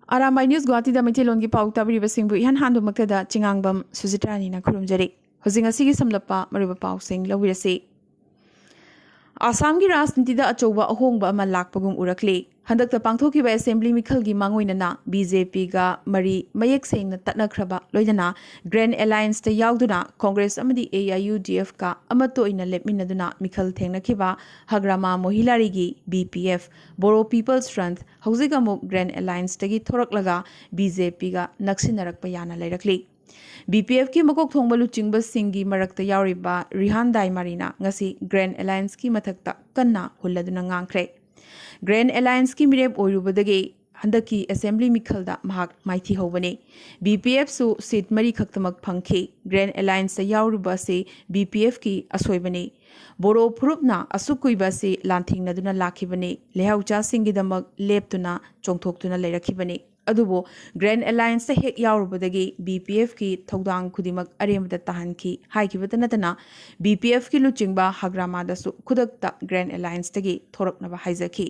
Arambai News Guwahati da Maitilon gi pau tabri singbu ihan handu maktada chingangbam sujitrani na khurumjari hojing asigi samlapa mariba pau sing lawirasi Assam gi rajniti da achoba ahongba ama lakpagum urakli handakta pangthokiba assembly mikhal gi mangoinana BJP ga mari mayek sengna tatnakraba loidana Grand Alliance ta yauduna Congress amadi AIUDF ka amato ina lepminaduna mikhal thengnakiba Hagrama Mohilari gi BPF Boro People's Front haujigamu Grand Alliance tagi thoraklaga BJP ga naksinarakpa yana leirakli BPF की मकोक thongba लुचिंगबा सिंगी मरक्ता यावरिबा Rihan दाइमारीना ngasi Grand Alliance की मथक्ता कन्ना हुल्लदुना ngángkhre Grand Alliance की मिरेब ओइरुबदगे हंदकी assembly मिखलदा महाक माइथी होबने BPF सु seat मरी खक्तमक फंखे Grand Alliance यावरुबा से BPF की असोइबने बोरो फुरुपना असुकुइबा से लांथिंगनदुना लाखिबने लेहाउचा सिंगिदमक लेपतुना चोंथोक्तुना लेरखिबने अदुबो Grand Alliance हेक यावरुबदगे BPF की थौदांग खुदिमक अरेमदा ताहनखी हाइकिबता नतना BPF की लुचिंगबा हाग्रामादसु खुदक्ता Grand Alliance तगे थोरकनबा हाइजखी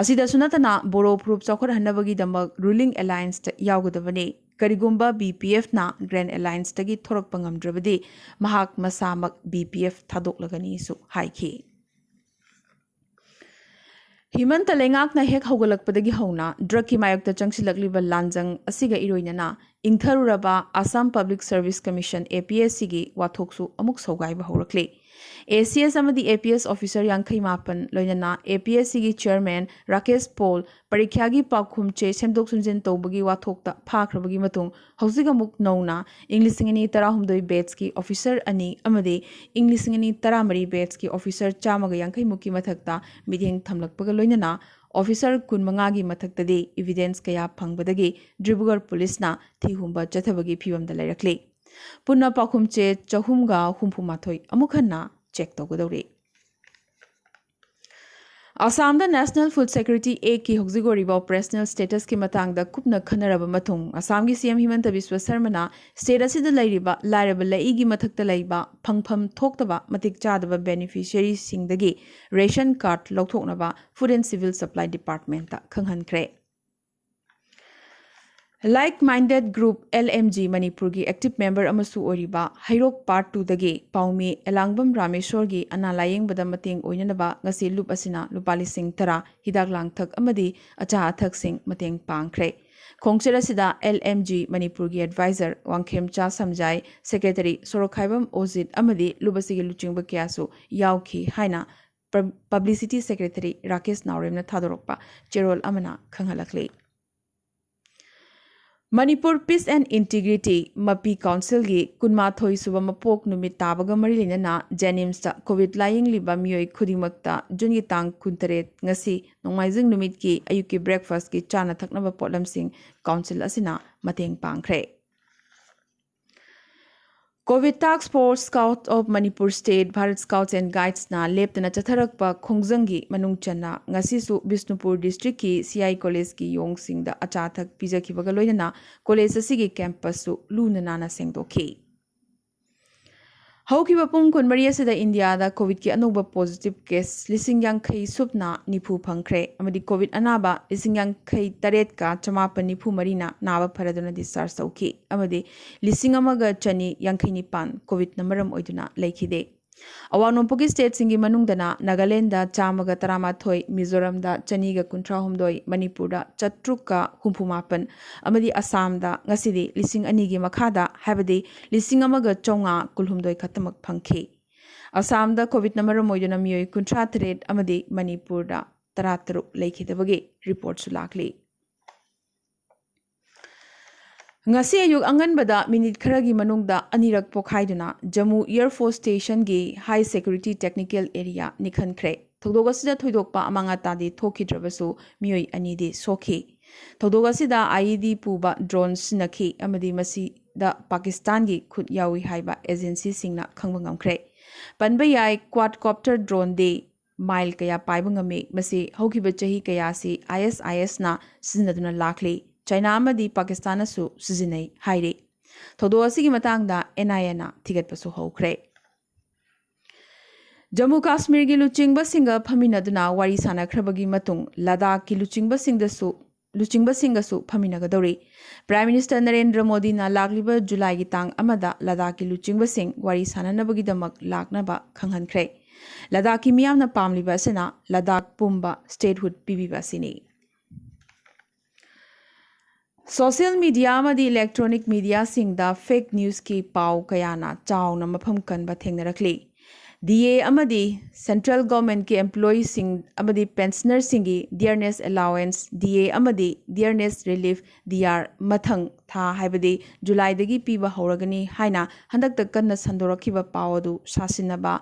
असिदसु नतना बोरो फुरुप चौखर हन्नबगी दमक रूलिंग Alliance त यावगदबने करिगुंबा BPF ना Grand Alliance तगे थोरकपा ngamdrabadi mahak masamak BPF थादोकलगनी सु हाइखी हिमंत लेंगाकना हेक हौगलकपदगी हौना ड्रग की मायक्ता चंगसिलकलिबा लांजंग असिगा इरोइनना इंथरुरबा Assam public service commission APSC गी वाथोकसु अमुक सौगाइबा हौरकले ACS amadi APS officer यांखै मापन लोइनना APSC गी चेयरमैन राकेश पॉल परीक्षा गी पाखुम चे सेमदोक सुनजेन तौबगी वाथोकता फाख्रबगी मतुंग हौजिगा मुक नौना इंग्लिशिंगनी 13 बैच की ऑफिसर अनि अमदे इंग्लिशिंगनी 13 बैच की ऑफिसर चामगा यांखै मुकी मथक्ता मिदेंग थमलकपगा लोइनना ऑफिसर कुनमंगा गी मथक्तदे एविडेंस कया फंगबदगे ड्रिबुगर पुलिसना थिहुंबा चथबगी फिवमदा लेरकले पुन्ना पाखुम चे चहुमगा हुंफुमाथोय अमुखन्ना चेक तौगदौरे आसाम दा नेशनल फूड सिक्योरिटी एक्ट की हौजिगोरिबा ऑपरेशनल स्टेटस की मतांगदा कुपना खनरबा मथुंग आसाम की सीएम हिमंत बिस्व शर्माना स्टेट असिदा लैरिबा लाइरबा लईगी मथक्ता लैबा फंगफम थोक्तबा मतिक चादबा बेनिफिशियरी सिंगदगी रेशन कार्ड लौथोकनबा food and civil supply department ता खंगहनख्रे Like Minded Group LMG Manipur की एक्टिव मेंबर अमसु ओरिबा हैरोक पार्ट 2 दगे पाउमी एलांगबम रामेश्वर की अना लायेंग बदा मतेंग ओइननबा ngasi लुप असिना लुपा लिसिंग तरा हिदाक लांगथक अमदी अचा अथक सिंग मतेंग पांगख्रे खोंगचर असिदा LMG Manipur की एडवाइजर वांगखेमचा समजाय सेक्रेटरी सोरोखाइबम ओजित अमदी लुबसिगी लुचिंगबा क्यासु यावखी हाइना पब्लिसिटी सेक्रेटरी राकेश नावरेमना थादोरकपा चेरोल अमना खंगहलखले Manipur Peace and Integrity Mapi Council gi kunmathoi suba mapok numit tabaga mari lenana Jenims ta COVID lying liba mioi khudimakta jungi tang kuntaret ngasi nongmaijing numit ki ayuki breakfast ki chana thaknaba potlam sing council asina mateng pangkhre COVID Task Force Scout of Manipur State Bharat Scouts and Guides na leptana chatharakpa khongjangi manung channa ngasi su Bisnupur district ki CI college ki yong sing da achathak pijakhibaga loinana college asigi campus su luna nana sengdokhi हौकिबा Pung कुनमरी असिदा India दा Covid की अनोबा positive case लिसिंग यांखै सुपना निफु फंख्रे अमदी Covid अनाबा लिसिंग यांखै Taret का चमापन निफु मरीना नाबा फरदुना discharge तौखि अमदी लिसिंग अमगा चनी यांखै निपान Covid नमरम ओइदुना लेखिदे अवानोपकी state सिंगी मनुंगदना Nagaland दा चामगा तरामाथोय मिजोरम दा चनीगा कुंथ्राहुमदोय मणिपुर दा चत्रुका हुंफुमापन अमदी असम दा ngasidi लिसिंग अनिगी मखादा हाबदी लिसिंग अमगा चौंगा कुलहुमदोय खतमक फंखे Assam दा Covid number मोइदुना मियोय कुंथ्रा threat अमदी Manipur दा 13 लेखिदबगे report सु लाखली ngasi ayuk anganbada minute kharagi manungda anirak pokhaiduna Jammu Air Force Station gi high security technical area nikhankhre thodoga sida thoidokpa amanga tadi thokidrabasu miyoi ani de sokhi thodoga sida IED puba drone sinakhi amadi masi da Pakistan gi khut yawi haiba agency singna khangba ngamkhre panba yai quadcopter drone de mile kaya paiba ngame masi hokiba chahi kaya si ISIS na sinaduna lakli China amadi Pakistan su sizinai haire thodo asigi matangda NIA na thigatpasu hokre Jammu Kashmir gi luchingba singa phaminaduna wari sanakrabagi matung Ladakh ki luchingba singda su ꯂꯨꯆꯤꯡꯕꯁꯤꯡꯒꯁꯨ ꯐꯝꯃꯤꯟꯅꯒꯗꯧꯔꯤ prime minister Narendra ꯃꯣꯗꯤꯅ ꯂꯥꯛꯂꯤꯕ ꯖꯨꯂꯥꯏꯒꯤ ꯇꯥꯡ ꯑꯃꯗ ꯂꯗꯥꯈꯀꯤ ꯂꯨꯆꯤꯡꯕꯁꯤꯡ ꯋꯥꯔꯤ ꯁꯥꯅꯅꯕꯒꯤꯗꯃꯛ ꯂꯥꯛꯅꯕ ꯈꯪꯍꯟꯈ꯭ꯔꯦ ꯂꯗꯥꯈꯀꯤ ꯃꯤꯌꯥꯝꯅ ꯄꯥꯝꯂꯤꯕ ꯑꯁꯤꯅ ꯂꯗꯥꯈ ꯄꯨꯝꯕ ꯁ꯭ꯇꯦꯠꯍꯨꯗ ꯄꯤꯕꯤꯕ ꯑꯁꯤꯅꯤ ꯁꯣꯁꯤꯌꯦꯜ ꯃꯤडिया ꯑꯃꯗꯤ ꯏꯂꯦꯛꯇ꯭ꯔꯣनिꯛ ꯃꯤडियाꯁꯤꯡꯗ ꯐꯦꯛ न्यूज़ꯀꯤ ꯄꯥꯎ ꯀꯌꯥꯅ ꯆꯥꯎꯅ ꯃꯐꯝ ꯀꯟꯕ ꯊꯦꯡꯅꯔꯛꯂꯤ DA ꯑꯃꯗꯤ ꯁꯦꯟꯇ꯭ꯔꯦꯜ ꯒꯚꯔꯟꯃꯦꯟꯠꯀꯤ ꯑꯦꯝꯄ꯭ꯂꯣꯌꯤꯁꯤꯡ ꯑꯃꯗꯤ ꯄꯦꯟꯁꯅꯔꯁꯤꯡꯒꯤ ꯗꯤꯌꯔꯅꯦꯁ ꯑꯦꯂꯥꯎꯋꯦꯟꯁ DA ꯑꯃꯗꯤ ꯗꯤꯌꯔꯅꯦꯁ ꯔꯤꯂꯤꯐ DR ꯃꯊꯪ ꯊꯥ ꯍꯥꯏꯕꯗꯤ ꯖꯨꯂꯥꯏꯗꯒꯤ ꯄꯤꯕ ꯍꯧꯔꯒꯅꯤ ꯍꯥꯏꯅ ꯍꯟꯗꯛꯇ ꯀꯟꯅ ꯁꯟꯗꯣꯔꯛꯈꯤꯕ ꯄꯥꯎ ꯑꯗꯨ ꯁꯥꯁꯤꯟꯅꯕ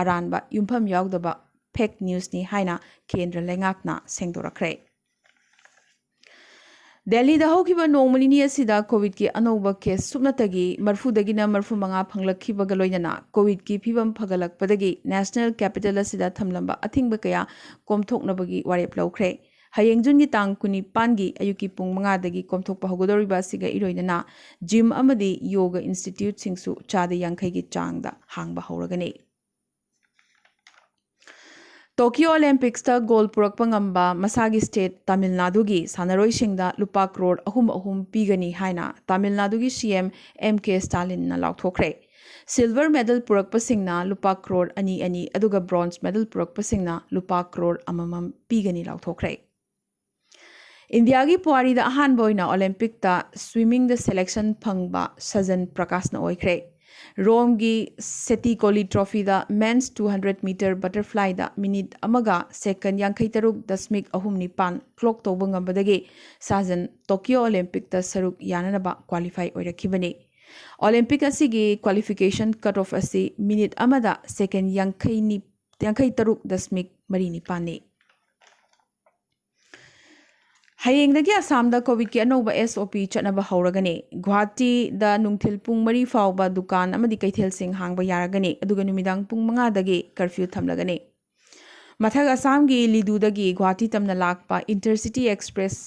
ꯑꯔꯥꯟꯕ ꯌꯨꯝꯐꯝ ꯌꯥꯎꯗꯕ ꯐꯦꯛ न्यूज़ꯅꯤ ꯍꯥꯏꯅ ꯀꯦꯟꯗ꯭ꯔ ꯂꯩꯉꯥꯛꯅ ꯁꯦꯡꯗꯣꯔꯛꯈ꯭ꯔꯦ ꯗꯦꯜꯂꯤꯗ ꯍꯧꯈꯤꯕ ꯅꯣꯡꯃ ꯅꯤꯅꯤ ꯑꯁꯤꯗ ꯀꯣꯚꯤꯗꯀꯤ ꯑꯅꯧꯕ ꯀꯦꯁ ꯁꯨꯞꯅꯇꯒꯤ 40 ꯐꯪꯂꯛꯈꯤꯕꯒ ꯂꯣꯏꯅꯅ ꯀꯣꯚꯤꯗꯀꯤ ꯐꯤꯚꯝ ꯐꯒꯠꯂꯛꯄꯗꯒꯤ ꯅꯦꯁꯅꯦꯜ ꯀꯦꯄꯤꯇꯦꯜ ꯑꯁꯤꯗ ꯊꯝꯂꯝꯕ ꯑꯊꯤꯡꯕ ꯀꯌꯥ ꯀꯣꯝꯊꯣꯛꯅꯕꯒꯤ ꯋꯥꯔꯦꯞ ꯂꯧꯈ꯭ꯔꯦ ꯍꯌꯦꯡ ꯖꯨꯟꯒꯤ ꯇꯥꯡ 19ꯒꯤ ꯑꯌꯨꯛꯀꯤ ꯄꯨꯡ 5ꯗꯒꯤ ꯀꯣꯝꯊꯣꯛꯄ ꯍꯧꯒꯗꯧꯔꯤꯕ ꯑꯁꯤꯒ ꯏꯔꯣꯏꯅꯅ ꯖꯤꯝ ꯑꯃꯗꯤ ꯌꯣꯒ ꯏꯟꯁꯇꯤꯇ꯭ꯌꯨꯠꯁꯤꯡꯁꯨ 50%ꯒꯤ ꯆꯥꯡꯗ ꯍꯥꯡꯕ ꯍꯧꯔꯒꯅꯤ ꯇꯣꯀꯤꯌꯣ ꯑꯣꯂꯦꯝꯄꯤꯛꯁꯇ ꯒꯣꯜ ꯄꯨꯔꯛꯄ ꯉꯝꯕ ꯃꯁꯥꯒꯤ ꯁ꯭ꯇꯦꯠ ꯇꯥꯃꯤꯜ ꯅꯥꯗꯨꯒꯤ ꯁꯥꯟꯅꯔꯣꯏꯁꯤꯡꯗ ꯂꯨꯄꯥ ꯀ꯭ꯔꯣꯔ 3 ꯄꯤꯒꯅꯤ ꯍꯥꯏꯅ ꯇꯥꯃꯤꯜ ꯅꯥꯗꯨꯒꯤ CM MK ꯁ꯭ꯇꯥꯂꯤꯟꯅ ꯂꯥꯎꯊꯣꯛꯈ꯭ꯔꯦ ꯁꯤꯜꯚꯔ ꯃꯦꯗꯜ ꯄꯨꯔꯛꯄꯁꯤꯡꯅ ꯂꯨꯄꯥ ꯀ꯭ꯔꯣꯔ 2 ꯑꯗꯨꯒ ꯕ꯭ꯔꯣꯟꯖ ꯃꯦꯗꯜ ꯄꯨꯔꯛꯄꯁꯤꯡꯅ ꯂꯨꯄꯥ ꯀ꯭ꯔꯣꯔ 1 ꯄꯤꯒꯅꯤ ꯂꯥꯎꯊꯣꯛꯈ꯭ꯔꯦ ꯏꯟꯗꯤꯌꯥꯒꯤ ꯄꯨꯋꯥꯔꯤꯗ ꯑꯍꯥꯟꯕ ꯑꯣꯏꯅ ꯑꯣꯂꯦꯝꯄꯤꯛꯇ ꯁ꯭ꯋꯤꯃꯤꯡꯗ ꯁꯦꯂꯦꯛꯁꯟ ꯐꯪꯕ ꯁꯖꯟ ꯄ꯭ꯔꯀꯥꯁꯅ ꯑꯣꯏꯈ꯭ꯔꯦ ꯔꯣꯝꯒꯤ ꯁꯦꯇꯤꯀꯣꯂꯤ ꯇ꯭ꯔꯣꯐꯤꯗ ꯃꯦꯟꯁ 200 ꯃꯤꯇꯔ ꯕꯇꯔꯐ꯭ꯂꯥꯏꯗ ꯃꯤꯅꯤꯠ 1.63.39 ꯀ꯭ꯂꯣꯛ ꯇꯧꯕ ꯉꯝꯕꯗꯒꯤ ꯁꯥꯖꯟ ꯇꯣꯀꯤꯌꯣ ꯑꯣꯂꯦꯝꯄꯤꯛꯇ ꯁꯔꯨꯛ ꯌꯥꯅꯅꯕ ꯀ꯭ꯋꯥꯂꯤꯐꯥꯏ ꯑꯣꯏꯔꯛꯈꯤꯕꯅꯤ ꯑꯣꯂꯦꯝꯄꯤꯛ ꯑꯁꯤꯒꯤ ꯀ꯭ꯋꯥꯂꯤꯐꯤꯀꯦꯁꯟ ꯀꯠ ꯑꯣꯐ ꯑꯁꯤ ꯃꯤꯅꯤꯠ ꯑꯃꯗ ꯁꯦꯀꯦꯟ 63.39ꯅꯤ ꯍꯌꯦꯡꯗꯒꯤ ꯑꯁꯥꯝꯗ ꯀꯣꯚꯤꯗꯀꯤ ꯑꯅꯧꯕ SOP ꯆꯠꯅꯕ ꯍꯧꯔꯒꯅꯤ ꯒꯨꯋꯥꯍꯥꯇꯤꯗ ꯅꯨꯡꯊꯤꯜ ꯄꯨꯡ 4 ꯐꯥꯎꯕ ꯗꯨꯀꯥꯟ ꯑꯃꯗꯤ ꯀꯩꯊꯦꯜꯁꯤꯡ ꯍꯥꯡꯕ ꯌꯥꯔꯒꯅꯤ ꯑꯗꯨꯒ ꯅꯨꯃꯤꯗꯥꯡ ꯄꯨꯡ 5ꯗꯒꯤ ꯀꯔꯐ꯭ꯌꯨ ꯊꯝꯂꯒꯅꯤ ꯃꯊꯛ ꯑꯁꯥꯝꯒꯤ ꯂꯤꯗꯨꯗꯒꯤ ꯒꯨꯋꯥꯍꯥꯇꯤ ꯇꯝꯅ ꯂꯥꯛꯄ ꯏꯟꯇꯔꯁꯤꯇꯤ ꯑꯦꯛꯁꯄ꯭ꯔꯦꯁ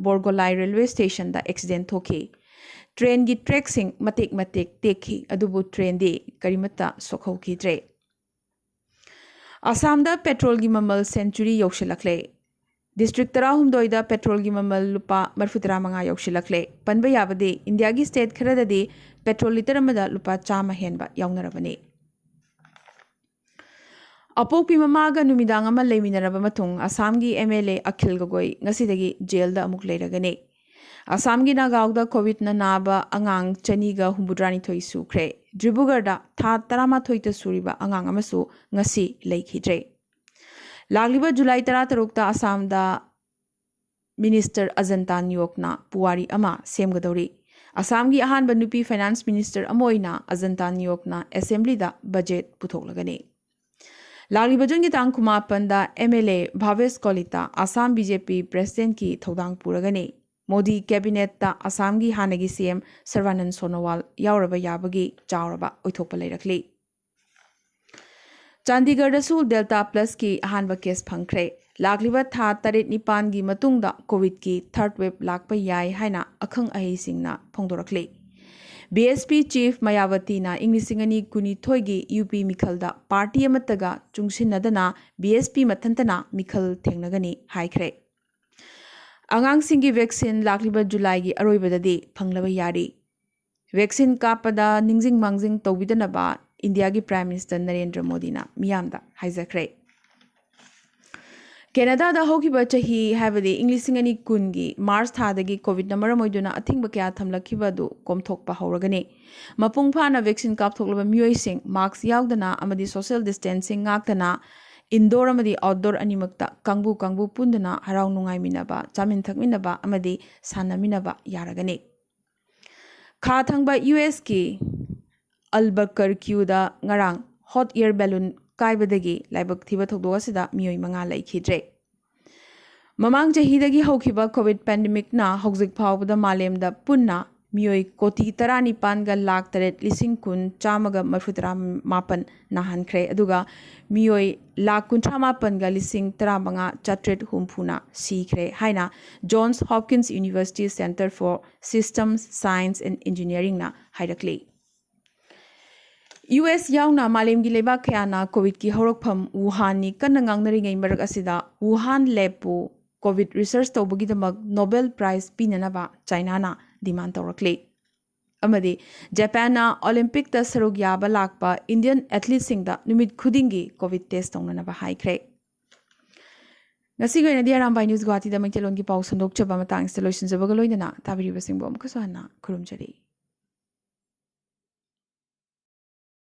ꯕꯣꯔꯒꯣꯂꯥꯏ ꯔꯦꯜꯋꯦ ꯁ꯭ꯇꯦꯁꯟꯗ ꯑꯦꯛꯁꯤꯗꯦꯟ ꯊꯣꯛꯈꯤ ꯇ꯭ꯔꯦꯟꯒꯤ ꯇ꯭ꯔꯦꯛꯁꯤꯡ ꯃꯇꯦꯛ ꯇꯦꯛꯈꯤ ꯑꯗꯨꯕꯨ ꯇ꯭ꯔꯦꯟꯗꯤ ꯀꯔꯤꯃꯠꯇ ꯁꯣꯛꯍꯧꯈꯤꯗ꯭ꯔꯦ ꯑꯁꯥꯝꯗ ꯄꯦꯇ꯭ꯔꯣꯜꯒꯤ ꯃꯃꯜ ꯁꯦꯟꯆꯨꯔꯤ ꯌꯧꯁꯤꯜꯂꯛꯂꯦ ꯗꯤꯁꯇ꯭ꯔꯤꯛ 16ꯗ ꯄꯦꯇ꯭ꯔꯣꯜꯒꯤ ꯃꯃꯜ ꯂꯨꯄꯥ 35 ꯌꯧꯁꯤꯜꯂꯛꯂꯦ ꯄꯟꯕ ꯌꯥꯕꯗꯤ ꯏꯟꯗꯤꯌꯥꯒꯤ ꯁ꯭ꯇꯦꯠ ꯈꯔꯗꯗꯤ ꯄꯦꯇ꯭ꯔꯣꯜ ꯂꯤꯇꯔ ꯑꯃꯗ ꯂꯨꯄꯥ 100 ꯍꯦꯟꯕ ꯌꯥꯎꯅꯔꯕꯅꯤ ꯑꯄꯣꯛꯄꯤ ꯃꯃꯥꯒ ꯅꯨꯃꯤꯗꯥꯡ ꯑꯃ ꯂꯩꯃꯤꯟꯅꯔꯕ ꯃꯇꯨꯡ ꯑꯁꯥꯝꯒꯤ MLA ꯑꯈꯤꯜ ꯒꯣꯒꯣꯏ ꯉꯁꯤꯗꯒꯤ ꯖꯦꯜꯗ ꯑꯃꯨꯛ ꯂꯩꯔꯒꯅꯤ ꯑꯁꯥꯝꯒꯤ ꯅꯥꯒꯥꯎꯗ ꯀꯣꯚꯤꯗꯅ ꯅꯥꯕ ꯑꯉꯥꯡ 262 ꯁꯨꯈ꯭ꯔꯦ ꯗꯤꯕ꯭ꯔꯨꯒꯔꯗ ꯊꯥ 11ꯇ ꯁꯨꯔꯤꯕ ꯑꯉꯥꯡ ꯑꯃꯁꯨ ꯉꯁꯤ ꯂꯩꯈꯤꯗ꯭ꯔꯦ ꯂꯥꯛꯂꯤꯕ ꯖꯨꯂꯥꯏ 13ꯇ ꯑꯁꯥꯝꯗ ꯃꯤꯅꯤꯁꯇꯔ ꯑꯖꯟꯇꯥ ꯅꯤꯌꯣꯛꯅ ꯄꯨꯋꯥꯔꯤ ꯑꯃ ꯁꯦꯝꯒꯗꯧꯔꯤ ꯑꯁꯥꯝꯒꯤ ꯑꯍꯥꯟꯕ ꯅꯨꯄꯤ ꯐꯥꯏꯅꯥꯟꯁ ꯃꯤꯅꯤꯁꯇꯔ ꯑꯃ ꯑꯣꯏꯅ ꯑꯖꯟꯇꯥ ꯅꯤꯌꯣꯛꯅ ꯑꯦꯁꯦꯝꯕ꯭ꯂꯤꯗ ꯕꯖꯦꯠ ꯄꯨꯊꯣꯛꯂꯒꯅꯤ ꯂꯥꯛꯂꯤꯕ ꯖꯨꯟꯒꯤ ꯇꯥꯡ 19ꯗ MLA ꯚꯥꯕꯦꯁ ꯀꯣꯂꯤꯇꯥ ꯑꯁꯥꯝ BJP ꯄ꯭ꯔꯦꯁꯤꯗꯦꯟꯠꯀꯤ ꯊꯧꯗꯥꯡ ꯄꯨꯔꯒꯅꯤ ꯃꯣꯗꯤ ꯀꯦꯕꯤꯅꯦꯠꯇ ꯑꯁꯥꯝꯒꯤ ꯍꯥꯟꯅꯒꯤ CM ꯁꯔꯕꯥꯅꯟꯗ ꯁꯣꯅꯣꯋꯥꯜ ꯌꯥꯎꯔꯕ ꯌꯥꯕꯒꯤ ꯆꯥꯎꯔꯕ ꯑꯣꯏꯊꯣꯛꯄ ꯂꯩꯔꯛꯂꯤ ꯆꯥꯟꯗꯤꯒꯔꯗꯁꯨ ꯗꯦꯜꯇꯥ ꯄ꯭ꯂꯁꯀꯤ ꯑꯍꯥꯟꯕ ꯀꯦꯁ ꯐꯪꯈ꯭ꯔꯦ ꯂꯥꯛꯂꯤꯕ ꯊꯥ 8-9ꯒꯤ ꯃꯇꯨꯡꯗ ꯀꯣꯚꯤꯗꯀꯤ ꯊꯥꯔꯗ ꯋꯦꯕ ꯂꯥꯛꯄ ꯌꯥꯏ ꯍꯥꯏꯅ ꯑꯈꯪ ꯑꯍꯩꯁꯤꯡꯅ ꯐꯣꯡꯗꯣꯔꯛꯂꯤ BSP ꯆꯤꯐ ꯃꯌꯥꯕꯇꯤꯅ 2012ꯒꯤ UP ꯃꯤꯈꯜꯗ ꯄꯥꯔꯇꯤ ꯑꯃꯠꯇꯒ ꯆꯨꯡꯁꯤꯟꯅꯗꯅ BSP ꯃꯊꯟꯇꯅ ꯃꯤꯈꯜ ꯊꯦꯡꯅꯒꯅꯤ ꯍꯥꯏꯈ꯭ꯔꯦ ꯑꯉꯥꯡꯁꯤꯡꯒꯤ ꯚꯦꯛꯁꯤꯟ ꯂꯥꯛꯂꯤꯕ ꯖꯨꯂꯥꯏꯒꯤ ꯑꯔꯣꯏꯕꯗꯗꯤ ꯐꯪꯂꯕ ꯌꯥꯔꯤ ꯚꯦꯛꯁꯤꯟ ꯀꯥꯞꯄꯗ ꯅꯤꯡꯖꯤꯡ ꯃꯥꯡꯖꯤꯡ ꯇꯧꯕꯤꯗꯅꯕ ꯏꯟꯗꯤꯌꯥꯒꯤ ꯄ꯭ꯔꯥꯏꯝ ꯃꯤꯅꯤꯁꯇꯔ ꯅꯔꯦꯟꯗ꯭ꯔ ꯃꯣꯗꯤꯅ ꯃꯤꯌꯥꯝꯗ ꯍꯥꯏꯖꯈ꯭ꯔꯦ ꯀꯦꯅꯗꯥꯗ ꯍꯧꯈꯤꯕ ꯆꯍꯤ ꯍꯥꯏꯕꯗꯤ 2010ꯒꯤ ꯃꯥꯔꯆ ꯊꯥꯗꯒꯤ ꯀꯣꯚꯤꯗꯅ ꯃꯔꯝ ꯑꯣꯏꯗꯨꯅ ꯑꯊꯤꯡꯕ ꯀꯌꯥ ꯊꯝꯂꯛꯈꯤꯕ ꯑꯗꯨ ꯀꯣꯝꯊꯣꯛꯄ ꯍꯧꯔꯒꯅꯤ ꯃꯄꯨꯡ ꯐꯥꯅ ꯚꯦꯛꯁꯤꯟ ꯀꯥꯞꯊꯣꯛꯂꯕ ꯃꯤꯑꯣꯏꯁꯤꯡ ꯃꯥꯛꯁ ꯌꯥꯎꯗꯅ ꯑꯃꯗꯤ ꯁꯣꯁꯤꯌꯦꯜ ꯗꯤꯁꯇꯦꯟꯁꯤꯡ ꯉꯥꯛꯇꯅ ꯏꯟꯗꯣꯔ ꯑꯃꯗꯤ ꯑꯥꯎꯠꯗꯣꯔ ꯑꯅꯤꯃꯛꯇ ꯀꯥꯡꯕꯨ ꯄꯨꯟꯗꯨꯅ ꯍꯔꯥꯎ ꯅꯨꯡꯉꯥꯏꯃꯤꯟꯅꯕ ꯆꯥꯃꯤꯟ ꯊꯛꯃꯤꯟꯅꯕ ꯑꯃꯗꯤ ꯁꯥꯟꯅꯃꯤꯟꯅꯕ ꯌꯥꯔꯒꯅꯤ ꯈꯥ ꯊꯪꯕ USꯀꯤ ꯑꯜꯕꯀꯔꯀ꯭ꯌꯨꯗ ꯉꯔꯥꯡ ꯍꯣꯠ ꯑꯦꯌꯔ ꯕꯦꯂꯨꯟ ꯀꯥꯏꯕꯗꯒꯤ ꯂꯥꯏꯕꯛ ꯊꯤꯕ ꯊꯧꯗꯣꯛ ꯑꯁꯤꯗ ꯃꯤꯑꯣꯏ 5 ꯂꯩꯈꯤꯗ꯭ꯔꯦ ꯃꯃꯥꯡ ꯆꯍꯤꯗꯒꯤ ꯍꯧꯈꯤꯕ ꯀꯣꯚꯤꯗ ꯄꯦꯟꯗꯦꯃꯤꯛꯅ ꯍꯧꯖꯤꯛ ꯐꯥꯎꯕꯗ ꯃꯥꯂꯦꯝꯗ ꯄꯨꯟꯅ ꯃꯤꯑꯣꯏ ꯀꯣꯇꯤ 19,09,134 ꯅꯥꯍꯟꯈ꯭ꯔꯦ ꯑꯗꯨꯒ ꯃꯤꯑꯣꯏ 59,18,15,760ꯅ ꯁꯤꯈ꯭ꯔꯦ ꯍꯥꯏꯅ Johns Hopkins university center for systems science and ꯏꯟꯖꯤꯅꯤꯌꯔꯤꯡꯅ ꯍꯥꯏꯔꯛꯂꯤ US ꯌꯥꯎꯅ ꯃꯥꯂꯦꯝꯒꯤ ꯂꯩꯕꯥꯛ ꯀꯌꯥꯅ ꯀꯣꯚꯤꯗꯀꯤ ꯍꯧꯔꯛꯐꯝ ꯋꯨꯍꯥꯟꯅꯤ ꯀꯟꯅ ꯉꯥꯡꯅꯔꯤꯉꯩ ꯃꯔꯛ ꯑꯁꯤꯗ Wuhan ꯂꯦꯕꯄꯨ COVID research tꯧꯕꯒꯤदꯃꯛ Nobel Prize ꯄꯤꯅꯅꯕ ꯆꯥꯏꯅꯥꯅ ꯗꯤꯃꯥꯟ ꯇꯧꯔꯛꯂꯤ ꯑꯃꯗꯤ ꯖꯄꯥꯟꯅ ꯑꯣꯂꯤꯝꯄꯤꯛꯇ ꯁꯔꯨꯛ ꯌꯥꯕ ꯂꯥꯛꯄ ꯏꯟꯗꯤꯌꯟ ꯑꯦꯊꯂꯤꯠꯁꯤꯡꯗ ꯅꯨꯃꯤꯠ ꯈꯨꯗꯤꯡꯒꯤ COVID ꯇꯦꯁ ꯇꯧꯅꯅꯕ ꯍꯥꯏꯈ꯭ꯔꯦ ꯉꯁꯤꯒꯤ ꯑꯣꯏꯅꯗꯤ ꯑꯔꯥꯝꯕꯥꯏ ꯅ꯭ꯌꯨꯁ ꯒꯨꯋꯥꯍꯥꯇꯤꯗ ꯃꯩꯇꯩꯂꯣꯟꯒꯤ ꯄꯥꯎ ꯁꯟꯗꯣꯛꯆꯕ ꯃꯇꯥꯡꯁꯤꯗ ꯂꯣꯏꯁꯤꯟꯖꯕꯒ ꯂꯣꯏꯅꯅ ꯇꯥꯕꯤꯔꯤꯕꯁꯤꯡꯕꯨ ꯑꯃꯨꯛꯀꯁꯨ ꯍꯟꯅ ꯈꯨꯔꯨꯝꯖꯔꯤ